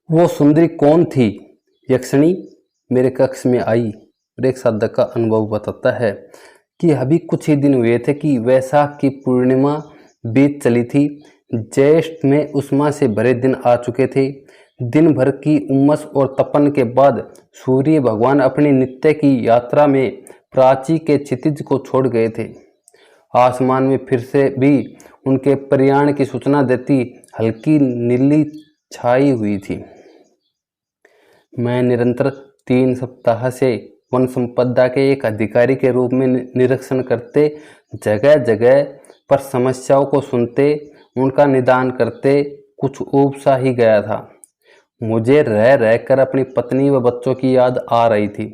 वो सुंदरी कौन थी? यक्षिणी मेरे कक्ष में आई और एक साधक का अनुभव बताता है कि अभी कुछ ही दिन हुए थे कि वैशाख की पूर्णिमा बीत चली थी। ज्येष्ठ में उष्मा से भरे दिन आ चुके थे। दिन भर की उमस और तपन के बाद सूर्य भगवान अपनी नित्य की यात्रा में प्राची के क्षितिज को छोड़ गए थे। आसमान में फिर से भी उनके प्रयाण की सूचना देती हल्की नीली छाई हुई थी। मैं निरंतर 3 सप्ताह से वन संपदा के एक अधिकारी के रूप में निरीक्षण करते, जगह जगह पर समस्याओं को सुनते, उनका निदान करते कुछ ऊब सा ही गया था। मुझे रह रहकर अपनी पत्नी व बच्चों की याद आ रही थी।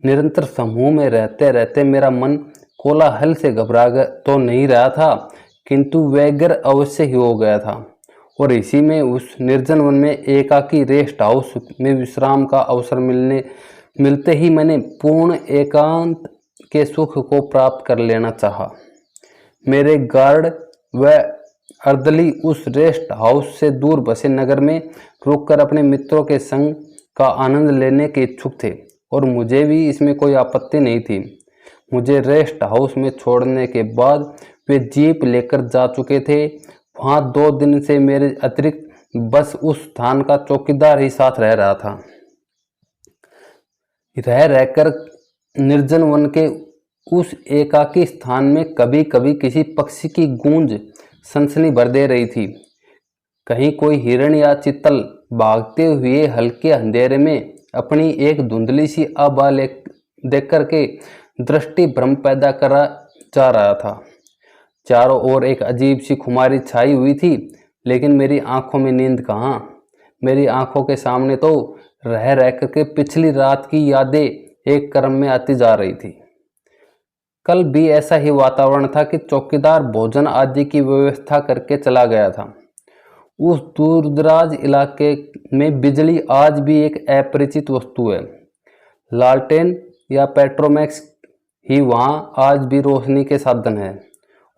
निरंतर समूह में रहते रहते मेरा मन कोलाहल से घबरा तो नहीं रहा था, किंतु व्यग्र अवश्य ही हो गया था। और इसी में उस निर्जन वन में एकाकी रेस्ट हाउस में विश्राम का अवसर मिलते ही मैंने पूर्ण एकांत के सुख को प्राप्त कर लेना चाहा। मेरे गार्ड व अर्दली उस रेस्ट हाउस से दूर बसे नगर में रुककर अपने मित्रों के संग का आनंद लेने के इच्छुक थे और मुझे भी इसमें कोई आपत्ति नहीं थी। मुझे रेस्ट हाउस में छोड़ने के बाद वे जीप लेकर जा चुके थे। वहाँ 2 दिन से मेरे अतिरिक्त बस उस स्थान का चौकीदार ही साथ रह रहा था। रह रहकर निर्जन वन के उस एकाकी स्थान में कभी कभी किसी पक्षी की गूंज सनसनी भर दे रही थी। कहीं कोई हिरण या चित्तल भागते हुए हल्के अंधेरे में अपनी एक धुंधली सी आभा देख करके दृष्टि भ्रम पैदा करा जा रहा था। चारों ओर एक अजीब सी खुमारी छाई हुई थी, लेकिन मेरी आंखों में नींद कहाँ। मेरी आंखों के सामने तो रह रह करके पिछली रात की यादें एक क्रम में आती जा रही थी। कल भी ऐसा ही वातावरण था कि चौकीदार भोजन आदि की व्यवस्था करके चला गया था। उस दूरदराज इलाके में बिजली आज भी एक अपरिचित वस्तु है। लालटेन या पेट्रोमैक्स ही वहाँ आज भी रोशनी के साधन है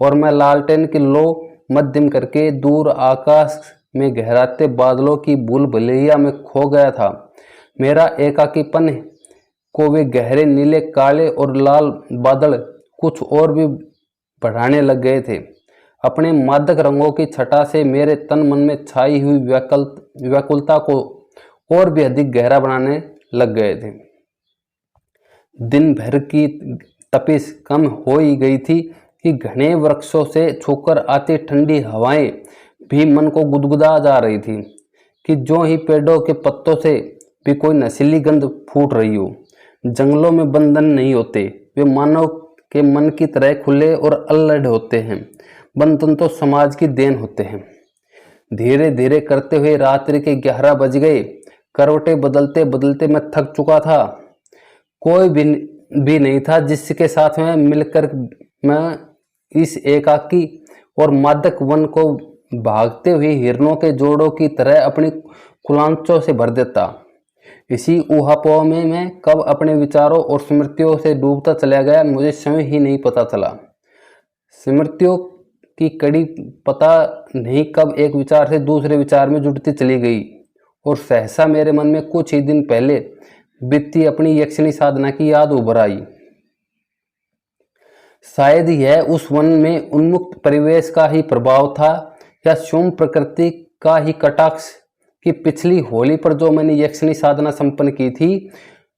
और मैं लालटेन की लो मध्यम करके दूर आकाश में गहराते बादलों की भूल भुलैया में खो गया था। मेरा एकाकीपन को वे गहरे नीले, काले और लाल बादल कुछ और भी बढ़ाने लग गए थे। अपने मादक रंगों की छटा से मेरे तन मन में छाई हुई व्याकुलता को और भी अधिक गहरा बनाने लग गए थे। दिन भर की तपिश कम हो ही गई थी कि घने वृक्षों से छूकर आती ठंडी हवाएं भी मन को गुदगुदा जा रही थी कि जो ही पेड़ों के पत्तों से भी कोई नशीली गंध फूट रही हो। जंगलों में बंधन नहीं होते, वे मानव के मन की तरह खुले और अल्लढ़ होते हैं। बंधन तो समाज की देन होते हैं। धीरे धीरे करते हुए रात्रि के 11 बज गए। करवटें बदलते बदलते मैं थक चुका था। कोई भी नहीं था जिसके साथ में मिलकर मैं इस एकाकी और मादक वन को भागते हुए हिरणों के जोड़ों की तरह अपनी कुलांचों से भर देता। इसी ऊहापोह में मैं कब अपने विचारों और स्मृतियों से डूबता चला गया, मुझे समय ही नहीं पता चला। स्मृतियों की कड़ी पता नहीं कब एक विचार से दूसरे विचार में जुड़ती चली गई और सहसा मेरे मन में कुछ ही दिन पहले बीती अपनी यक्षिणी साधना की याद उभर आई। शायद यह उस वन में उन्मुक्त परिवेश का ही प्रभाव था या स्वयं प्रकृति का ही कटाक्ष कि पिछली होली पर जो मैंने यक्षिणी साधना संपन्न की थी,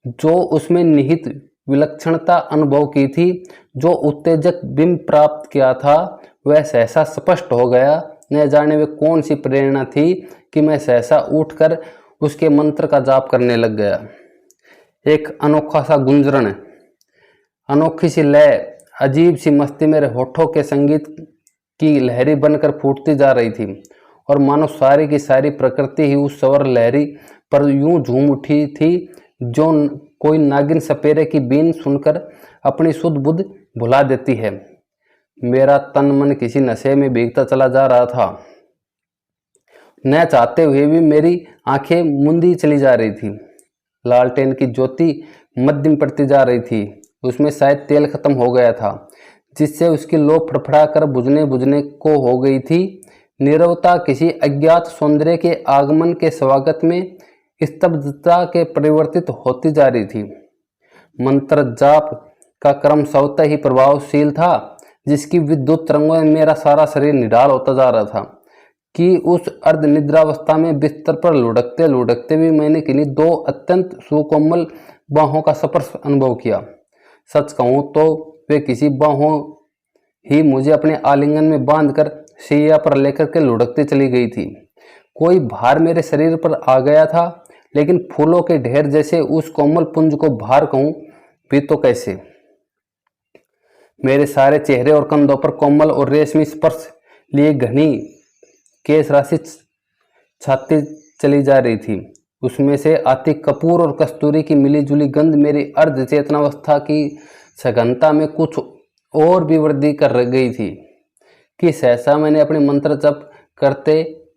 जो उसमें निहित विलक्षणता अनुभव की थी, जो उत्तेजक बिंब प्राप्त किया था, वह सहसा स्पष्ट हो गया। न जाने वे कौन सी प्रेरणा थी कि मैं सहसा उठकर उसके मंत्र का जाप करने लग गया। एक अनोखा सा गुंजरण, अनोखी सी लय, अजीब सी मस्ती मेरे होठों के संगीत की लहरी बनकर फूटती जा रही थी और मानो सारी की सारी प्रकृति ही उस स्वर लहरी पर यूं झूम उठी थी जो कोई नागिन सपेरे की बीन सुनकर अपनी सुध बुध भुला देती है। मेरा तन मन किसी नशे में भीगता चला जा रहा था। न चाहते हुए भी मेरी आंखें मुंदी चली जा रही थी। लालटेन की ज्योति मध्यम पड़ती जा रही थी। उसमें शायद तेल खत्म हो गया था, जिससे उसकी लो फड़फड़ा कर बुझने को हो गई थी। नीरवता किसी अज्ञात सौंदर्य के आगमन के स्वागत में स्तब्धता के परिवर्तित होती जा रही थी। मंत्र जाप का क्रम स्वतः ही प्रभावशील था, जिसकी विद्युत तरंगों में मेरा सारा शरीर निढाल होता जा रहा था कि उस अर्ध निद्रावस्था में बिस्तर पर लुढ़कते लुढ़कते भी मैंने किन्हीं दो अत्यंत सुकोमल बाहों का स्पर्श अनुभव किया। सच कहूं तो वे किसी बाहों ही मुझे अपने आलिंगन में बांधकर शैया पर लेकर के लुढ़कती चली गई थी। कोई भार मेरे शरीर पर आ गया था, लेकिन फूलों के ढेर जैसे उस कोमल पुंज को भार कहूं भी तो कैसे। मेरे सारे चेहरे और कंधों पर कोमल और रेशमी स्पर्श लिए घनी केश राशि छाती चली जा रही थी। उसमें से आती कपूर और कस्तूरी की मिलीजुली गंध मेरी अर्ध चेतनावस्था की सघनता में कुछ और भी वृद्धि कर गई थी कि सहसा मैंने अपने मंत्र जप करते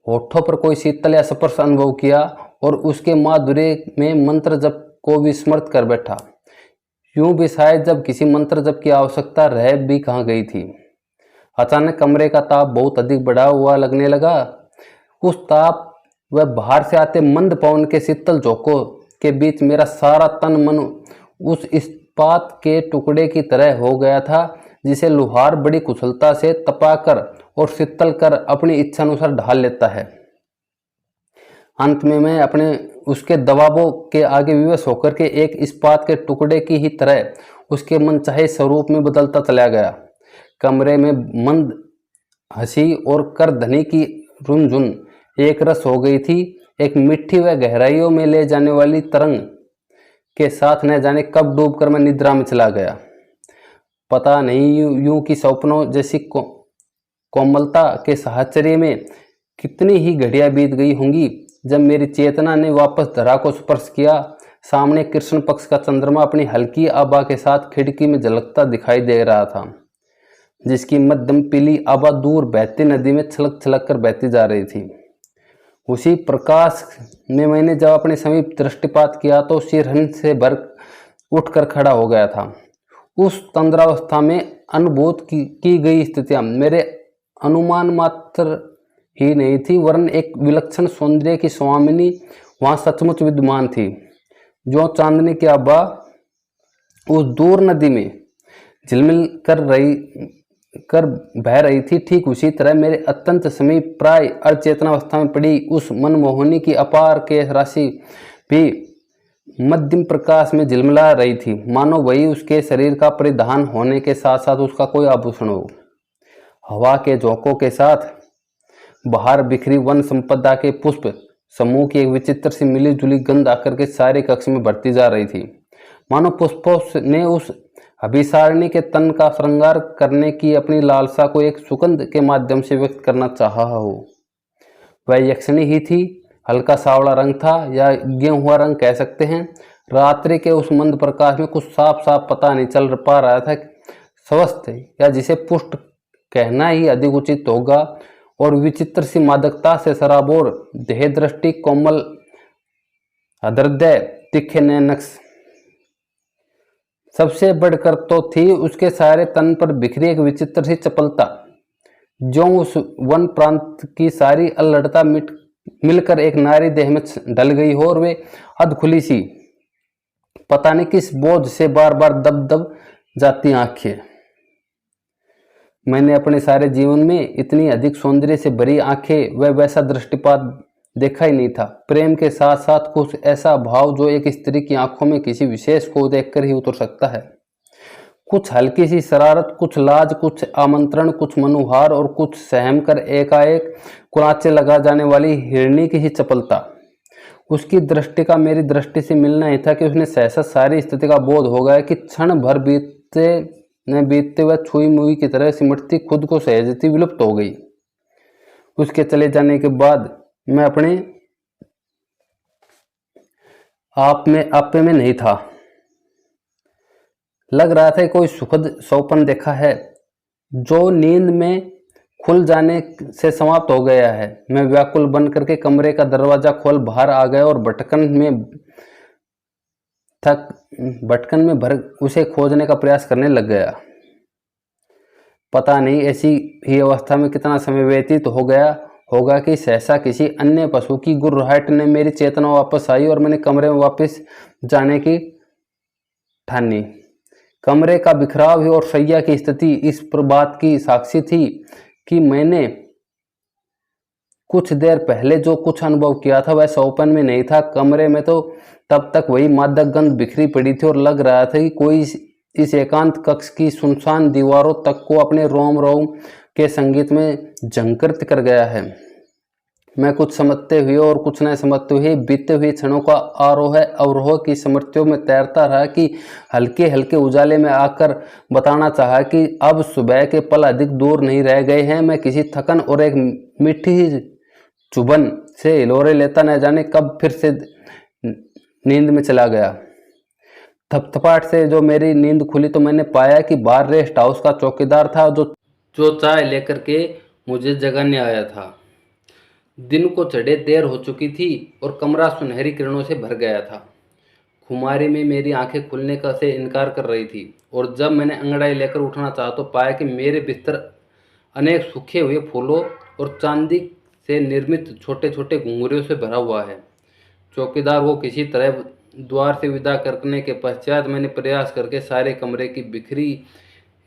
होठों पर कोई शीतल या स्पर्श अनुभव किया और उसके माधुर्य में मंत्र जप को विस्मृत कर बैठा। यूं भी शायद जब किसी मंत्र जप की आवश्यकता रह भी कहाँ गई थी। अचानक कमरे का ताप बहुत अधिक बढ़ा हुआ लगने लगा। उस ताप व बाहर से आते मंद पवन के शीतल झोंकों के बीच मेरा सारा तन मन उस इस्पात के टुकड़े की तरह हो गया था, जिसे लोहार बड़ी कुशलता से तपाकर और शीतल कर अपनी इच्छानुसार ढाल लेता है। अंत में मैं अपने उसके दबावों के आगे विवश होकर के एक इस्पात के टुकड़े की ही तरह उसके मनचाहे स्वरूप में बदलता चला गया। कमरे में मंद हंसी और करधनी की रुनझुन एक रस हो गई थी। एक मिट्टी व गहराइयों में ले जाने वाली तरंग के साथ न जाने कब डूबकर मैं निद्रा में चला गया। पता नहीं यूं कि सपनों जैसी कोमलता के साहचर्य में कितनी ही घड़ियां बीत गई होंगी। जब मेरी चेतना ने वापस धरा को स्पर्श किया, सामने कृष्ण पक्ष का चंद्रमा अपनी हल्की आभा के साथ खिड़की में झलकता दिखाई दे रहा था, जिसकी मध्यम पीली आभा दूर बहती नदी में छलक छलक कर बहती जा रही थी। उसी प्रकाश में मैंने जब अपने समीप दृष्टिपात किया तो सिरहन से भर उठकर खड़ा हो गया था। उस तंद्रावस्था में अनुभूत की गई स्थितियां मेरे अनुमान मात्र ही नहीं थी, वरन एक विलक्षण सौंदर्य की स्वामिनी वहां सचमुच विद्यमान थी। जो चांदनी की आभा उस दूर नदी में झिलमिल कर बह रही थी, ठीक उसी तरह मेरे अत्यंत समीप प्राय अचेतनावस्था में पड़ी उस मनमोहनी की अपार केश राशि भी मध्यम प्रकाश में झिलमिला रही थी, मानो वही उसके शरीर का परिधान होने के साथ साथ उसका कोई आभूषण हो। हवा के झोंकों के साथ बाहर बिखरी वन संपदा के पुष्प समूह की एक विचित्र सी मिली जुली गंध आकर के सारे कक्ष में बढ़ती जा रही थी, मानो पुष्पों ने उस अभिसारिणी के तन का श्रृंगार करने की अपनी लालसा को एक सुगंध के माध्यम से व्यक्त करना चाहा हो। वह यक्षिणी ही थी। हल्का सावला रंग था, या गेहूं हुआ रंग कह सकते हैं। रात्रि के उस मंद प्रकाश में कुछ साफ साफ पता नहीं चल पा रहा था स्वस्थ, या जिसे पुष्ट कहना ही अधिक उचित होगा, और विचित्र सी मादकता से सराबोर देह दृष्टि, कोमल हृदय, तीखे नैनक्स। सबसे बढ़कर तो थी उसके सारे तन पर बिखरी एक विचित्र सी चपलता, जो उस वन प्रांत की सारी अल्लड़ता मिलकर एक नारी देह में ढल गई हो, और वे अधखुली सी पता नहीं किस बोझ से बार बार दब दब जाती आंखें। मैंने अपने सारे जीवन में इतनी अधिक सौंदर्य से भरी आंखें व वैसा दृष्टिपात देखा ही नहीं था। प्रेम के साथ साथ कुछ ऐसा भाव जो एक स्त्री की आंखों में किसी विशेष को देखकर ही उतर सकता है। कुछ हल्की सी शरारत, कुछ लाज, कुछ आमंत्रण, कुछ मनुहार, और कुछ सहम कर एकाएक कुराचे लगा जाने वाली हिरणी की ही चपलता। उसकी दृष्टि का मेरी दृष्टि से मिलना ही था कि उसने सहसा सारी स्थिति का बोध हो गया कि क्षण भर बीतते हुए छुई मुई की तरह सिमटती खुद को सहजती विलुप्त हो गई। उसके चले जाने के बाद मैं अपने आपे में नहीं था। लग रहा था कोई सुखद सौपन देखा है जो नींद में खुल जाने से समाप्त हो गया है। मैं व्याकुल बन करके कमरे का दरवाजा खोल बाहर आ गया और भटकन में भर उसे खोजने का प्रयास करने लग गया। पता नहीं ऐसी ही अवस्था में कितना समय व्यतीत हो गया होगा कि सहसा किसी अन्य पशु की गुर्राहट ने मेरी चेतना वापस आई और मैंने कमरे में वापस जाने की ठानी। कमरे का बिखराव और सैया की स्थिति इस बात की साक्षी थी कि मैंने कुछ देर पहले जो कुछ अनुभव किया था वह सौपन में नहीं था। कमरे में तो तब तक वही मादक गंध बिखरी पड़ी थी और लग रहा था कि कोई इस एकांत कक्ष की सुनसान दीवारों तक को अपने रोम रोम के संगीत में झंकृत कर गया है। मैं कुछ समझते हुए और कुछ न समझते हुए बीते हुए क्षणों का आरोह अवरोह की स्मृतियों में तैरता रहा कि हल्के हल्के उजाले में आकर बताना चाहा कि अब सुबह के पल अधिक दूर नहीं रह गए हैं। मैं किसी थकन और एक मीठी चुभन से हिलोरे लेता न जाने कब फिर से नींद में चला गया। थपथपाट से जो मेरी नींद खुली तो मैंने पाया कि बाहर रेस्ट हाउस का चौकीदार था जो चाय लेकर के मुझे जगाने आया था। दिन को चढ़े देर हो चुकी थी और कमरा सुनहरी किरणों से भर गया था। खुमारी में मेरी आंखें खुलने का से इनकार कर रही थी और जब मैंने अंगड़ाई लेकर उठना चाहा तो पाया कि मेरे बिस्तर अनेक सूखे हुए फूलों और चांदी से निर्मित छोटे छोटे घुंघरूओं से भरा हुआ है। चौकीदार को किसी तरह द्वार से विदा करने के पश्चात मैंने प्रयास करके सारे कमरे की बिखरी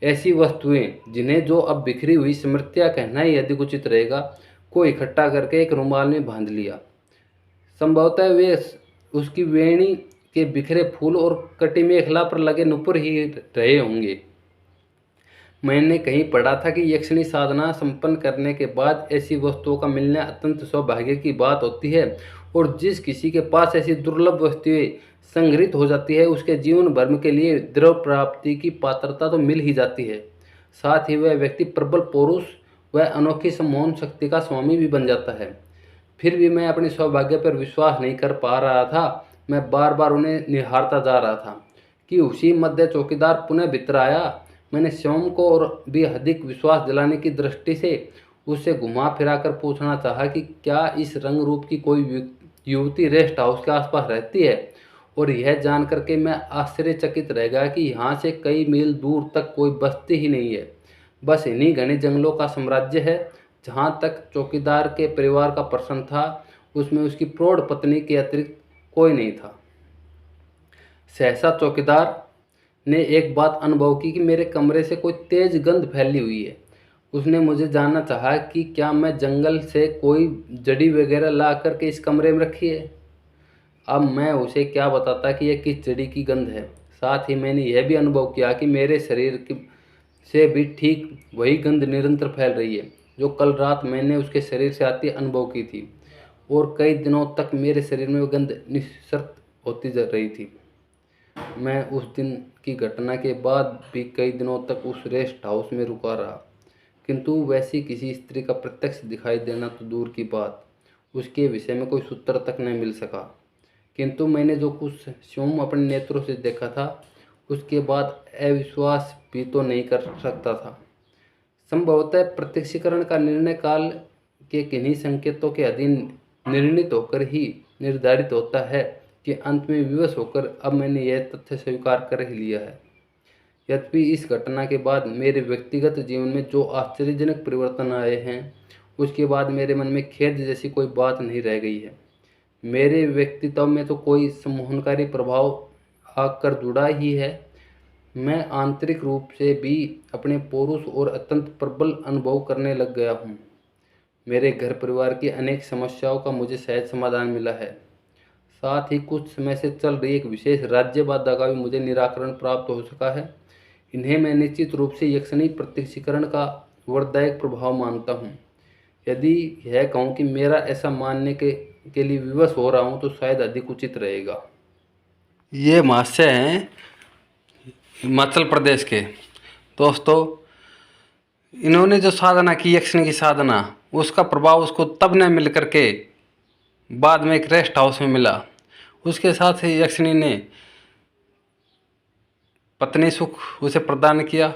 ऐसी वस्तुएं जिन्हें जो अब बिखरी हुई स्मृतियाँ कहना ही अधिक उचित रहेगा को इकट्ठा करके एक रुमाल में बांध लिया। संभवतः वे उसकी वेणी के बिखरे फूल और कटी मेखला पर लगे नुपुर ही रहे होंगे। मैंने कहीं पढ़ा था कि यक्षिणी साधना संपन्न करने के बाद ऐसी वस्तुओं का मिलना अत्यंत सौभाग्य की बात होती है और जिस किसी के पास ऐसी दुर्लभ वस्तुएं संग्रहित हो जाती है उसके जीवन भर के लिए द्रव प्राप्ति की पात्रता तो मिल ही जाती है। साथ ही वह व्यक्ति प्रबल पौरुष व अनोखी सम्मोहन शक्ति का स्वामी भी बन जाता है। फिर भी मैं अपने सौभाग्य पर विश्वास नहीं कर पा रहा था। मैं बार बार उन्हें निहारता जा रहा था कि उसी मध्य चौकीदार पुनः भीतर आया। मैंने स्वयं को और भी अधिक विश्वास दिलाने की दृष्टि से उससे घुमा फिरा कर पूछना चाहा कि क्या इस रंग रूप की कोई युवती रेस्ट हाउस के आसपास रहती है, और यह जानकर के मैं आश्चर्यचकित रह गया कि यहाँ से कई मील दूर तक कोई बस्ती ही नहीं है। बस इन्हीं घने जंगलों का साम्राज्य है। जहाँ तक चौकीदार के परिवार का प्रश्न था उसमें उसकी प्रौढ़ पत्नी के अतिरिक्त कोई नहीं था। सहसा चौकीदार ने एक बात अनुभव की कि मेरे कमरे से कोई तेज गंध फैली हुई है। उसने मुझे जानना चाहा कि क्या मैं जंगल से कोई जड़ी वगैरह ला करके इस कमरे में रखी है। अब मैं उसे क्या बताता कि यह किस जड़ी की गंध है। साथ ही मैंने यह भी अनुभव किया कि मेरे शरीर से भी ठीक वही गंध निरंतर फैल रही है जो कल रात मैंने उसके शरीर से आती अनुभव की थी और कई दिनों तक मेरे शरीर में वह गंध निःसृत होती जा रही थी। मैं उस दिन की घटना के बाद भी कई दिनों तक उस रेस्ट हाउस में रुका रहा, किंतु वैसी किसी स्त्री का प्रत्यक्ष दिखाई देना तो दूर की बात, उसके विषय में कोई सूत्र तक न मिल सका। किंतु मैंने जो कुछ स्वयं अपने नेत्रों से देखा था उसके बाद अविश्वास भी तो नहीं कर सकता था। संभवतः प्रत्यक्षीकरण का निर्णय काल के किन्हीं संकेतों के अधीन निर्णित होकर ही निर्धारित होता है कि अंत में विवश होकर अब मैंने यह तथ्य स्वीकार कर ही लिया है। यद्यपि इस घटना के बाद मेरे व्यक्तिगत जीवन में जो आश्चर्यजनक परिवर्तन आए हैं उसके बाद मेरे मन में खेद जैसी कोई बात नहीं रह गई है। मेरे व्यक्तित्व में तो कोई सम्मोहनकारी प्रभाव आकर जुड़ा ही है। मैं आंतरिक रूप से भी अपने पौरुष और अत्यंत प्रबल अनुभव करने लग गया हूँ। मेरे घर परिवार की अनेक समस्याओं का मुझे सहज समाधान मिला है। साथ ही कुछ समय से चल रही एक विशेष राज्य बाधा का भी मुझे निराकरण प्राप्त हो सका है। इन्हें मैं निश्चित रूप से यक्षिणी प्रत्यक्षीकरण का वरदायक प्रभाव मानता हूँ। यदि यह कहूँ कि मेरा ऐसा मानने के लिए विवश हो रहा हूँ तो शायद अधिक उचित रहेगा। ये महाशय हैं हिमाचल प्रदेश के। दोस्तों, इन्होंने जो साधना की यक्षिणी की साधना, उसका प्रभाव उसको तब न मिल करके बाद में एक रेस्ट हाउस में मिला। उसके साथ ही यक्षिणी ने पत्नी सुख उसे प्रदान किया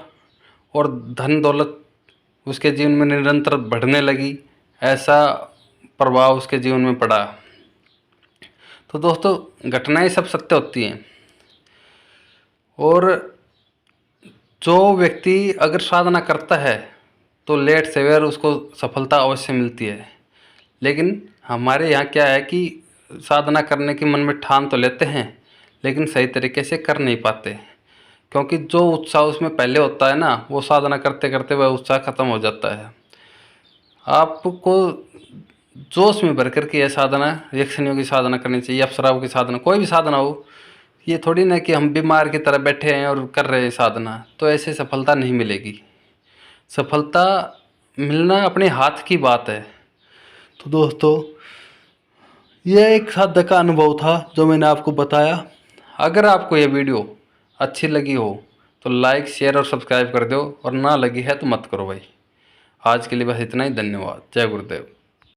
और धन दौलत उसके जीवन में निरंतर बढ़ने लगी। ऐसा प्रभाव उसके जीवन में पड़ा। तो दोस्तों, घटनाएं सब सत्य होती हैं और जो व्यक्ति अगर साधना करता है तो लेट सवेर उसको सफलता अवश्य मिलती है। लेकिन हमारे यहाँ क्या है कि साधना करने की मन में ठान तो लेते हैं, लेकिन सही तरीके से कर नहीं पाते, क्योंकि जो उत्साह उसमें पहले होता है ना, वो साधना करते करते वह उत्साह खत्म हो जाता है। आपको जोश में भर कर के यह साधना, यक्षिणियों की साधना करनी चाहिए, अप्सराओं की साधना, कोई भी साधना हो। ये थोड़ी ना कि हम बीमार की तरह बैठे हैं और कर रहे हैं साधना, तो ऐसे सफलता नहीं मिलेगी। सफलता मिलना अपने हाथ की बात है। तो दोस्तों, यह एक साधक का अनुभव था जो मैंने आपको बताया। अगर आपको यह वीडियो अच्छी लगी हो तो लाइक, शेयर और सब्सक्राइब कर दो, और ना लगी है तो मत करो भाई। आज के लिए बस इतना ही। धन्यवाद। जय गुरुदेव।